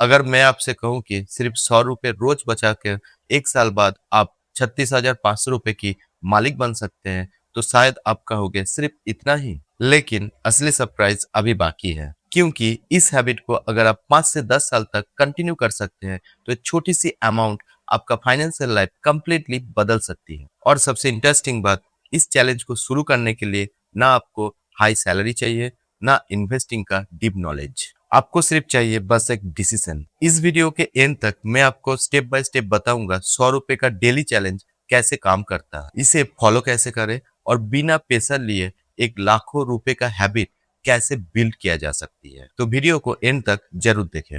अगर मैं आपसे कहूँ कि सिर्फ 100 रुपये रोज बचा के 1 साल बाद आप 36,500 रुपये की मालिक बन सकते हैं, तो शायद आप कहोगे सिर्फ इतना ही। लेकिन असली सरप्राइज अभी बाकी है, क्योंकि इस हैबिट को अगर आप 5 से 10 साल तक कंटिन्यू कर सकते हैं, तो एक छोटी सी अमाउंट आपका फाइनेंशियल लाइफ कंप्लीटली बदल सकती है। और सबसे इंटरेस्टिंग बात, इस चैलेंज को शुरू करने के लिए ना आपको हाई सैलरी चाहिए, ना इन्वेस्टिंग का डीप नॉलेज। आपको सिर्फ चाहिए बस एक डिसीजन। इस वीडियो के एंड तक मैं आपको स्टेप बाय स्टेप बताऊंगा 100 रुपए का डेली चैलेंज कैसे काम करता है, इसे फॉलो कैसे करें और बिना पैसा लिए एक लाखों रुपए का हैबिट कैसे बिल्ड किया जा सकती है। तो वीडियो को एंड तक जरूर देखें।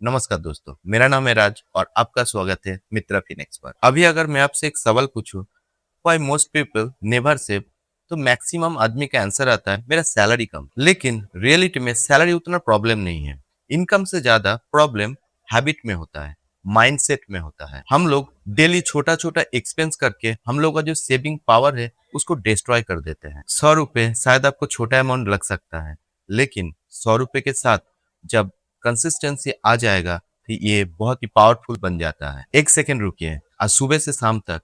नमस्कार दोस्तों, मेरा नाम है राज और आपका स्वागत है मित्रा फिनेक्स पर। अभी अगर मैं आपसे एक सवाल पूछूं, why most people never save, तो मैक्सिमम आदमी का आंसर आता है मेरा सैलरी कम। लेकिन रियलिटी में सैलरी उतना प्रॉब्लम नहीं है। इनकम से ज्यादा प्रॉब्लम हैबिट में होता है, माइंडसेट में होता है। हम लोग डेली छोटा छोटा एक्सपेंस करके हम लोग का जो सेविंग पावर है उसको डिस्ट्रॉय कर देते हैं। 100 रुपए शायद आपको छोटा अमाउंट लग सकता है, लेकिन 100 रुपए के साथ जब कंसिस्टेंसी आ जाएगा तो ये बहुत ही पावरफुल बन जाता है। एक सेकेंड रुकिए, आज सुबह से शाम तक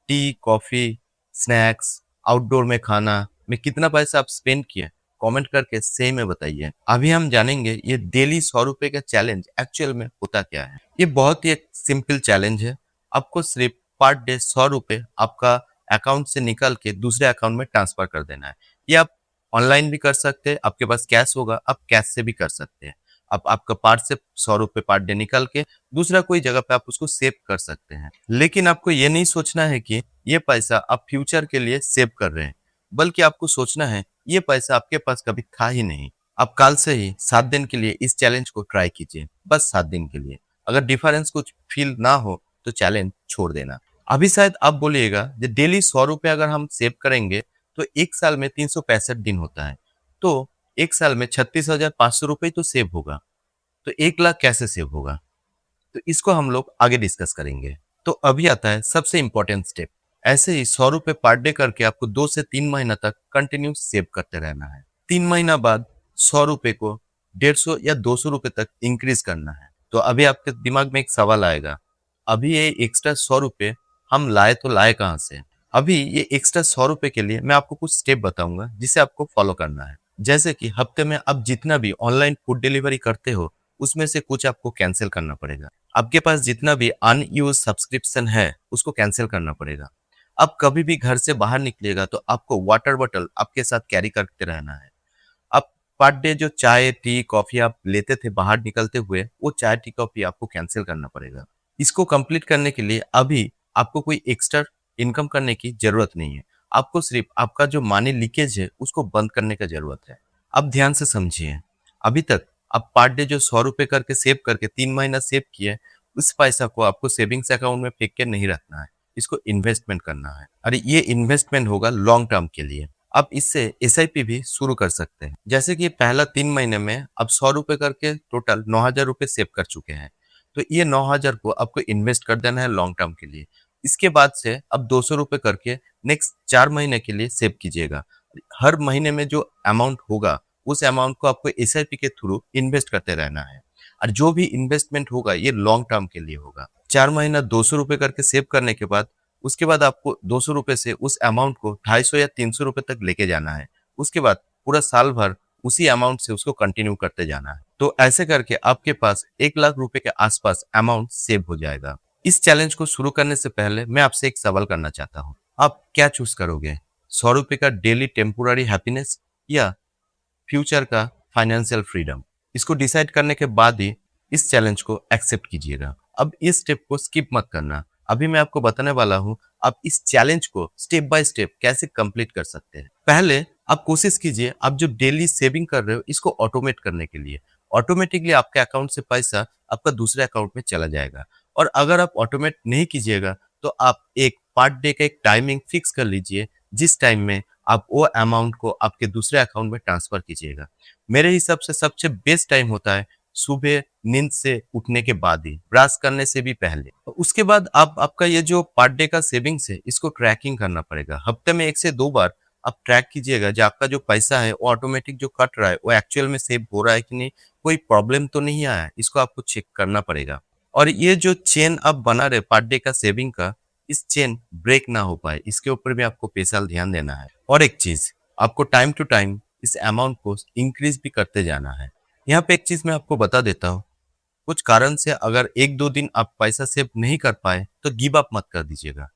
टी, कॉफी, स्नैक्स, आउटडोर में खाना में कितना पैसा आप स्पेंड किए, कमेंट करके सही में बताइए। अभी हम जानेंगे ये डेली 100 रुपए का चैलेंज एक्चुअल में होता क्या है। ये बहुत ही एक सिंपल चैलेंज है। आपको सिर्फ पर डे 100 रुपए आपका अकाउंट से निकल के दूसरे अकाउंट में ट्रांसफर कर देना है। ये आप ऑनलाइन भी कर सकते हैं, आपके पास कैश होगा आप कैश से भी कर सकते हैं। आप आपका पार्ट से 100 रुपए पर डे निकल के दूसरा कोई जगह पे आप उसको सेव कर सकते हैं। लेकिन आपको ये नहीं सोचना है कि ये पैसा आप फ्यूचर के लिए सेव कर रहे हैं, बल्कि आपको सोचना है ये पैसा आपके पास कभी था ही नहीं। आप कल से ही 7 दिन के लिए इस चैलेंज को ट्राई कीजिए, बस 7 दिन के लिए। अगर डिफरेंस कुछ फील ना हो तो चैलेंज छोड़ देना। अभी शायद आप बोलिएगा कि डेली 100 रुपए अगर हम सेव करेंगे तो एक साल में 365 दिन होता है, तो एक साल में 36,500 रुपए तो सेव होगा। तो 1 लाख कैसे सेव होगा, तो इसको हम लोग आगे डिस्कस करेंगे। तो अभी आता है सबसे इंपॉर्टेंट स्टेप। ऐसे ही 100 रुपए पर डे करके आपको 2 से 3 महीना तक कंटिन्यू सेव करते रहना है। 3 महीना बाद 100 रुपए को 150 या 200 रुपए तक इंक्रीज करना है। तो अभी आपके दिमाग में एक सवाल आएगा, अभी ये एक्स्ट्रा 100 रुपए हम लाए तो लाए कहाँ से। अभी ये एक्स्ट्रा 100 रुपए के लिए मैं आपको कुछ स्टेप बताऊंगा जिसे आपको फॉलो करना है। जैसे कि हफ्ते में आप जितना भी ऑनलाइन फूड डिलीवरी करते हो उसमें से कुछ आपको कैंसिल करना पड़ेगा। आपके पास जितना भी अनयूज सब्सक्रिप्शन है उसको कैंसिल करना पड़ेगा। आप कभी भी घर से बाहर निकलिएगा तो आपको वाटर बॉटल आपके साथ कैरी करते रहना है। आप पर डे जो चाय, टी, कॉफी आप लेते थे बाहर निकलते हुए, वो चाय, टी, कॉफी आपको कैंसिल करना पड़ेगा। इसको कंप्लीट करने के लिए अभी आपको कोई एक्स्ट्रा इनकम करने की जरूरत नहीं है। आपको सिर्फ आपका जो मनी लीकेज है उसको बंद करने का जरूरत है। अब ध्यान से समझिए, अभी तक आप पर डे जो 100 रुपए करके सेव करके 3 महीना सेव किए, उस पैसा को आपको सेविंग्स अकाउंट में फेंक के नहीं रखना है, इसको इन्वेस्टमेंट करना है। अरे ये इन्वेस्टमेंट होगा लॉन्ग टर्म के लिए। आप इससे एसआईपी भी शुरू कर सकते हैं। जैसे कि पहला 3 महीने में आप 100 रुपए करके टोटल 9,000 रुपए सेव कर चुके हैं, तो ये 9,000 को आपको इन्वेस्ट कर देना है लॉन्ग टर्म के लिए। इसके बाद से अब 200 रुपए करके नेक्स्ट 4 महीने के लिए सेव कीजिएगा। हर महीने में जो अमाउंट होगा उस अमाउंट को आपको एसआईपी के थ्रू इन्वेस्ट करते रहना है। और जो भी इन्वेस्टमेंट होगा ये लॉन्ग टर्म के लिए होगा। 4 महीना 200 रुपए करके सेव करने के बाद उसके बाद आपको 200 रुपए से उस अमाउंट को 250 या 300 रुपए तक लेके जाना है। उसके बाद पूरा साल भर उसी अमाउंट से उसको कंटिन्यू करते जाना है। तो ऐसे करके आपके पास 1 लाख रुपए के आसपास अमाउंट सेव हो जाएगा। इस चैलेंज को शुरू करने से पहले मैं आपसे एक सवाल करना चाहता हूँ, आप क्या चूज करोगे, 100 रुपए का डेली टेम्पोररी हैप्पीनेस या फ्यूचर का फाइनेंशियल फ्रीडम। इसको डिसाइड करने के बाद ही इस चैलेंज को एक्सेप्ट कीजिएगा। अब इस स्टेप को स्किप मत करना। अभी मैं आपको बताने वाला हूँ आप इस चैलेंज को स्टेप बाय स्टेप कैसे कंप्लीट कर सकते हैं। पहले आप कोशिश कीजिए आप जो डेली सेविंग कर रहे हो इसको ऑटोमेट करने के लिए। ऑटोमेटिकली आपके अकाउंट से पैसा आपका दूसरे अकाउंट में चला जाएगा। और अगर आप ऑटोमेट नहीं कीजिएगा तो आप एक पर डे का एक टाइमिंग फिक्स कर लीजिए, जिस टाइम में आप वो अमाउंट को आपके दूसरे अकाउंट में ट्रांसफर कीजिएगा। मेरे हिसाब से सबसे बेस्ट टाइम होता है सुबह नींद से उठने के बाद ही, ब्रश करने से भी पहले। उसके बाद आप आपका ये जो पर डे का सेविंग्स है इसको ट्रैकिंग करना पड़ेगा। हफ्ते में 1 से 2 बार आप ट्रैक कीजिएगा जो आपका जो पैसा है वो ऑटोमेटिक जो कट रहा है वो एक्चुअल में सेव हो रहा है कि नहीं, कोई प्रॉब्लम तो नहीं आया, इसको आपको चेक करना पड़ेगा। और ये जो चेन आप बना रहे पर डे का सेविंग का, इस चेन ब्रेक ना हो पाए, इसके ऊपर भी आपको स्पेशल ध्यान देना है। और एक चीज, आपको टाइम टू टाइम इस अमाउंट को इंक्रीज भी करते जाना है। यहाँ पे एक चीज मैं आपको बता देता हूँ, कुछ कारण से अगर 1-2 दिन आप पैसा सेव नहीं कर पाए तो गिव अप मत कर दीजिएगा,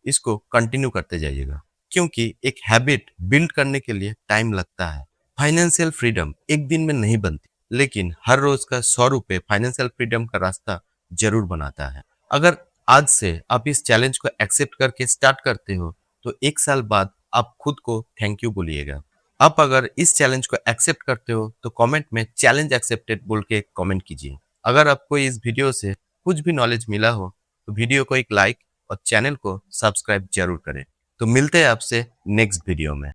इसको कंटिन्यू करते जाइएगा, क्योंकि एक हैबिट बिल्ड करने के लिए टाइम लगता है। फाइनेंशियल फ्रीडम एक दिन में नहीं बनती, लेकिन हर रोज का 100 रुपए फाइनेंशियल फ्रीडम का रास्ता जरूर बनाता है। अगर आज से आप इस चैलेंज को एक्सेप्ट करके स्टार्ट करते हो तो 1 साल बाद आप खुद को थैंक यू बोलिएगा। आप अगर इस चैलेंज को एक्सेप्ट करते हो तो कमेंट में चैलेंज एक्सेप्टेड बोल के कमेंट कीजिए। अगर आपको इस वीडियो से कुछ भी नॉलेज मिला हो तो वीडियो को एक लाइक और चैनल को सब्सक्राइब जरूर करें। तो मिलते हैं आपसे नेक्स्ट वीडियो में।